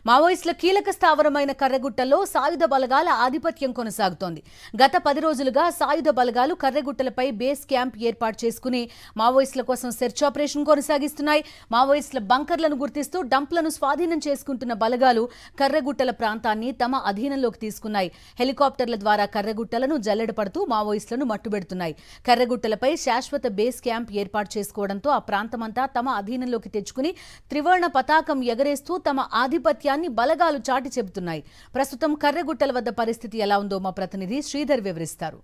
మావోయిస్టుల కీలక స్థావరమైన కర్రెగుట్టలో సాయుధ బలగాల ఆధిపత్యం కొనసాగుతోంది. గత 10 రోజులుగా సాయుధ బలగాలు కర్రెగుట్టలపై బేస్ క్యాంప్ ఏర్పాటు చేసుకుని మావోయిస్టుల కోసం సెర్చ్ ఆపరేషన్ కొనసాగిస్తున్నాయి. మావోయిస్టుల బంకర్లను గుర్తిస్తూ డంప్లను స్వాధీనం చేసుకుంటున్న బలగాలు కర్రెగుట్టల ప్రాంతాన్ని తమ అధీనంలోకి తీసుకున్నాయి. హెలికాప్టర్ల ద్వారా కర్రెగుట్టలను జల్లెడపడుతూ మావోయిస్టులను మట్టుబెడుతున్నాయి. కర్రెగుట్టలపై శాశ్వత బేస్ క్యాంప్ ఏర్పాటు చేసుకోవడంతో ఆ ప్రాంతమంతా తమ అధీనంలోకి తెచ్చుకుని త్రివర్ణ పతాకం ఎగరేస్తూ తమ ఆధిపత్యాన్ని బలగాలు చాటి చెబుతున్నాయి. ప్రస్తుతం కర్రెగుట్టల వద్ద పరిస్థితి ఎలా ఉందో మా ప్రతినిధి శ్రీధర్ వివరిస్తారు.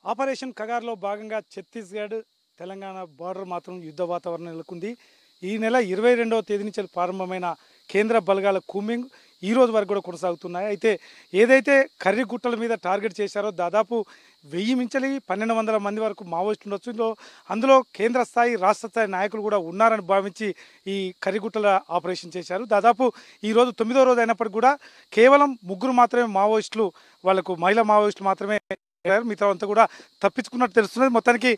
ఆపరేషన్ కగార్లో భాగంగా ఛత్తీస్గఢ్ తెలంగాణ బార్డర్ మాత్రం యుద్ధ వాతావరణం నెలకొంది. ఈ నెల 22వ తేదీ నుంచి ప్రారంభమైన కేంద్ర బలగాల కూంబింగ్ ఈ రోజు వరకు కూడా కొనసాగుతున్నాయి. అయితే ఏదైతే కర్రెగుట్టల మీద టార్గెట్ చేశారో దాదాపు 1000 మించలి 1200 మంది వరకు మావోయిస్టులు ఉండొచ్చు. అందులో కేంద్ర స్థాయి రాష్ట్ర స్థాయి నాయకులు కూడా ఉన్నారని భావించి ఈ కర్రెగుట్టల ఆపరేషన్ చేశారు. దాదాపు ఈ రోజు 9వ రోజు అయినప్పటికీ కూడా కేవలం 3 మాత్రమే మావోయిస్టులు, వాళ్ళకు మహిళా మావోయిస్టులు మాత్రమే మిగతా అంతా కూడా తప్పించుకున్నట్టు తెలుస్తున్నది. మొత్తానికి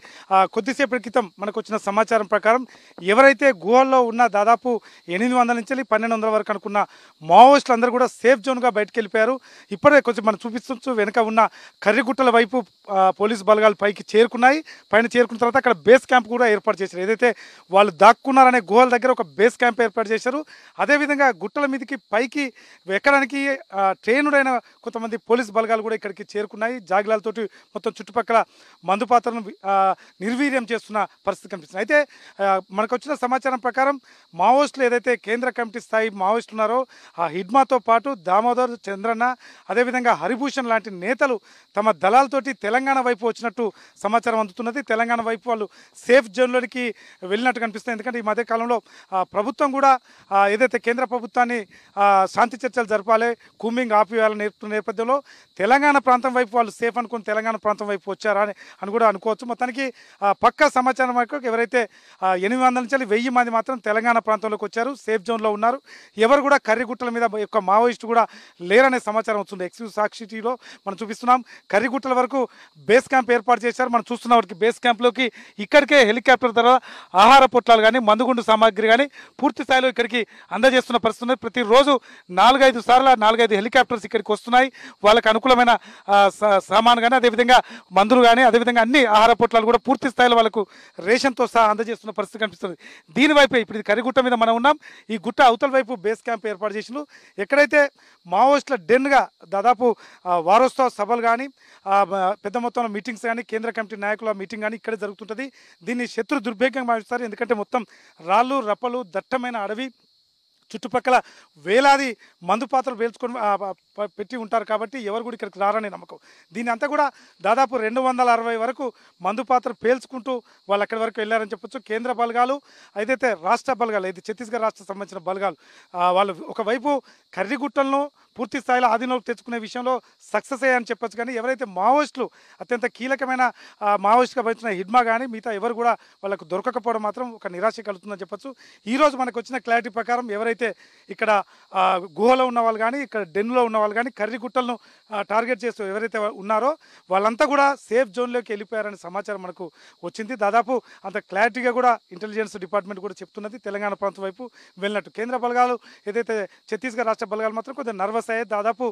కొద్దిసేపటి క్రితం మనకు వచ్చిన సమాచారం ప్రకారం ఎవరైతే గుహల్లో ఉన్న దాదాపు 800 నుంచి 1200 వరకు అనుకున్న మావోయిస్టులు అందరూ కూడా సేఫ్ జోన్గా బయటకు వెళ్ళిపోయారు. ఇప్పుడే కొంచెం మనం చూపిస్తూ వెనుక ఉన్న కర్రెగుట్టల వైపు పోలీసు బలగాలు పైకి చేరుకున్నాయి. పైన చేరుకున్న తర్వాత అక్కడ బేస్ క్యాంప్ కూడా ఏర్పాటు చేశారు. ఏదైతే వాళ్ళు దాక్కున్నారనే గుహల దగ్గర ఒక బేస్ క్యాంప్ ఏర్పాటు చేశారు. అదేవిధంగా గుట్టల మీదకి పైకి ఎక్కడానికి ట్రైనుడైన కొంతమంది పోలీసు బలగాలు కూడా ఇక్కడికి చేరుకున్నాయి. జాగిలాలతో మొత్తం చుట్టుపక్కల మందు పాత్రలను నిర్వీర్యం చేస్తున్న పరిస్థితి కనిపిస్తుంది. అయితే మనకు వచ్చిన సమాచారం ప్రకారం మావోయిస్టులు ఏదైతే కేంద్ర కమిటీ స్థాయి మావోయిస్టులు ఉన్నారో ఆ హిడ్మాతో పాటు దామోదర్, చంద్రన్న, అదేవిధంగా హరిభూషణ్ లాంటి నేతలు తమ దళాలతోటి తెలంగాణ వైపు వచ్చినట్టు సమాచారం అందుతున్నది. తెలంగాణ వైపు వాళ్ళు సేఫ్ జోన్లోనికి వెళ్ళినట్టు కనిపిస్తుంది. ఎందుకంటే ఈ మధ్యకాలంలో ప్రభుత్వం కూడా ఏదైతే కేంద్ర ప్రభుత్వాన్ని శాంతి చర్చలు జరపాలి, కూంబింగ్ ఆపివేయాలని నేర్పుతున్న నేపథ్యంలో తెలంగాణ ప్రాంతం వైపు వాళ్ళు సేఫ్ అనుకుని తెలంగాణ ప్రాంతం వైపు వచ్చారా అని కూడా అనుకోవచ్చు. మొత్తానికి పక్కా సమాచారం వరకు ఎవరైతే 800 నుంచి 1000 మంది మాత్రం తెలంగాణ ప్రాంతంలోకి వచ్చారు, సేఫ్ జోన్లో ఉన్నారు. ఎవరు కూడా కర్రెగుట్టల మీద యొక్క మావోయిస్టు కూడా లేరనే సమాచారం వస్తుంది. ఎక్స్క్లూజివ్ సాక్షి టీవీలో మనం చూపిస్తున్నాం. కర్రెగుట్టల వరకు బేస్ క్యాంప్ ఏర్పాటు చేశారు. మనం చూస్తున్న వారికి బేస్ క్యాంప్లోకి ఇక్కడికే హెలికాప్టర్ ద్వారా ఆహార పొట్లాలు కానీ మందుగుండు సామాగ్రి కానీ పూర్తి స్థాయిలో ఇక్కడికి అందజేస్తున్న పరిస్థితి. ప్రతిరోజు 4-5 సార్లు 4-5 హెలికాప్టర్స్ ఇక్కడికి వస్తున్నాయి. వాళ్ళకి అనుకూలమైన సామాను కానీ అదేవిధంగా మందులు కానీ అదేవిధంగా అన్ని ఆహార పొట్లాలు కూడా పూర్తి స్థాయిలో వాళ్ళకు రేషన్తో సహా అందజేస్తున్న పరిస్థితి కనిపిస్తుంది. దీనివైపే ఇప్పుడు కర్రెగుట్ట మీద మనం ఉన్నాం. ఈ గుట్ట అవతల వైపు బేస్ క్యాంప్ ఏర్పాటు చేసిన ఎక్కడైతే మావోయిస్టుల డెన్గా దాదాపు వారోత్సవ సభలు కానీ పెద్ద మొత్తంలో మీటింగ్స్ కానీ కేంద్ర కమిటీ నాయకుల మీటింగ్ కానీ ఇక్కడే జరుగుతుంటుంది. దీన్ని శత్రు దుర్భేగంగా భావిస్తారు. ఎందుకంటే మొత్తం రాళ్ళు రప్పలు దట్టమైన అడవి, చుట్టుపక్కల వేలాది మందు పాత్రలు పేల్చుకొని పెట్టి ఉంటారు కాబట్టి ఎవరు కూడా ఇక్కడికి రారనే నమ్మకం. దీని అంతా కూడా దాదాపు 260 వరకు మందు పాత్ర పేల్చుకుంటూ వాళ్ళు అక్కడి వరకు వెళ్ళారని చెప్పొచ్చు. కేంద్ర బలగాలు ఏదైతే రాష్ట్ర బలగాలు అయితే ఛత్తీస్గఢ్ రాష్ట్ర సంబంధించిన బలగాలు వాళ్ళు ఒకవైపు కర్రెగుట్టలను పూర్తి స్థాయిలో ఆధీనంలోకి తెచ్చుకునే విషయంలో సక్సెస్ అయ్యాయని చెప్పొచ్చు. కానీ ఎవరైతే మావోయిస్టులు అత్యంత కీలకమైన మావోయిస్టుగా భావించిన హిడ్మా కానీ మిగతా ఎవరు కూడా వాళ్ళకు దొరకకపోవడం మాత్రం ఒక నిరాశ కలుగుతుందని చెప్పొచ్చు. ఈరోజు మనకు వచ్చిన క్లారిటీ ప్రకారం ఎవరైతే ఇక్కడ గుహలో ఉన్న వాళ్ళు కానీ ఇక్కడ డెన్లో ఉన్న వాళ్ళు కానీ కర్రెగుట్టలను టార్గెట్ చేస్తూ ఎవరైతే ఉన్నారో వాళ్ళంతా కూడా సేఫ్ జోన్లోకి వెళ్ళిపోయారనే సమాచారం మనకు వచ్చింది. దాదాపు అంత క్లారిటీగా కూడా ఇంటెలిజెన్స్ డిపార్ట్మెంట్ కూడా చెప్తున్నది తెలంగాణ ప్రాంతం వైపు వెళ్ళినట్టు. కేంద్ర బలగాలు ఏదైతే ఛత్తీస్గఢ్ రాష్ట్ర బలగాలు మాత్రం కొద్దిగా నర్వస్ అయ్యాయి. దాదాపు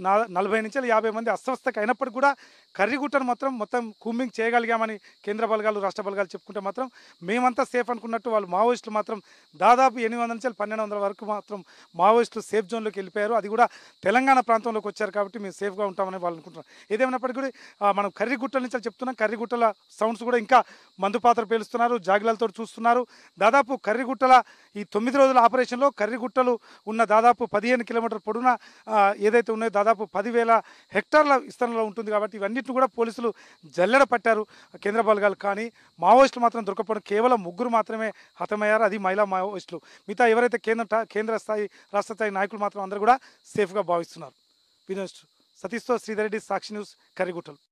40 నుంచి 50 మంది అస్వస్థకు అయినప్పటికీ కూడా కర్రెగుట్టను మొత్తం కూంబింగ్ చేయగలిగామని కేంద్ర బలగాలు రాష్ట్ర బలగాలు చెప్పుకుంటే మాత్రం మేమంతా సేఫ్ అనుకున్నట్టు వాళ్ళు మావోయిస్టులు మాత్రం దాదాపు 800 నుంచి 1200 వరకు మాత్రం మావోయిస్టులు సేఫ్ జోన్లోకి వెళ్ళిపోయారు. అది కూడా తెలంగాణ ప్రాంతంలోకి వచ్చారు కాబట్టి మేము సేఫ్గా ఉంటామని వాళ్ళు అనుకుంటున్నారు. ఏదేమైనప్పటికీ కూడా మనం కర్రెగుట్టల నుంచి చెప్తున్నాం. కర్రెగుట్టల సౌండ్స్ కూడా ఇంకా మందు పాత్ర పేలుస్తున్నారు, జాగిలాలతో చూస్తున్నారు. దాదాపు కర్రెగుట్టల ఈ 9 రోజుల ఆపరేషన్లో కర్రెగుట్టలు ఉన్న దాదాపు 15 కిలోమీటర్ల పొడవున ఏదైతే ఉన్నాయో దాదాపు 10,000 హెక్టార్ల విస్తరణలో ఉంటుంది. కాబట్టి ఇవన్నిటిని కూడా పోలీసులు జల్లెడ పట్టారు కేంద్ర బలగాలు. కానీ మావోయిస్టులు మాత్రం దొరకపోవడం కేవలం 3 మాత్రమే హతమయ్యారు. అది మహిళా మావోయిస్టులు. మిగతా ఎవరైతే కేంద్ర స్థాయి రాష్ట్ర స్థాయి నాయకులు మాత్రం అందరూ కూడా సేఫ్గా భావిస్తున్నారు. సతీష్తో శ్రీధర్ రెడ్డి, సాక్షి న్యూస్, కర్రెగుట్టలు.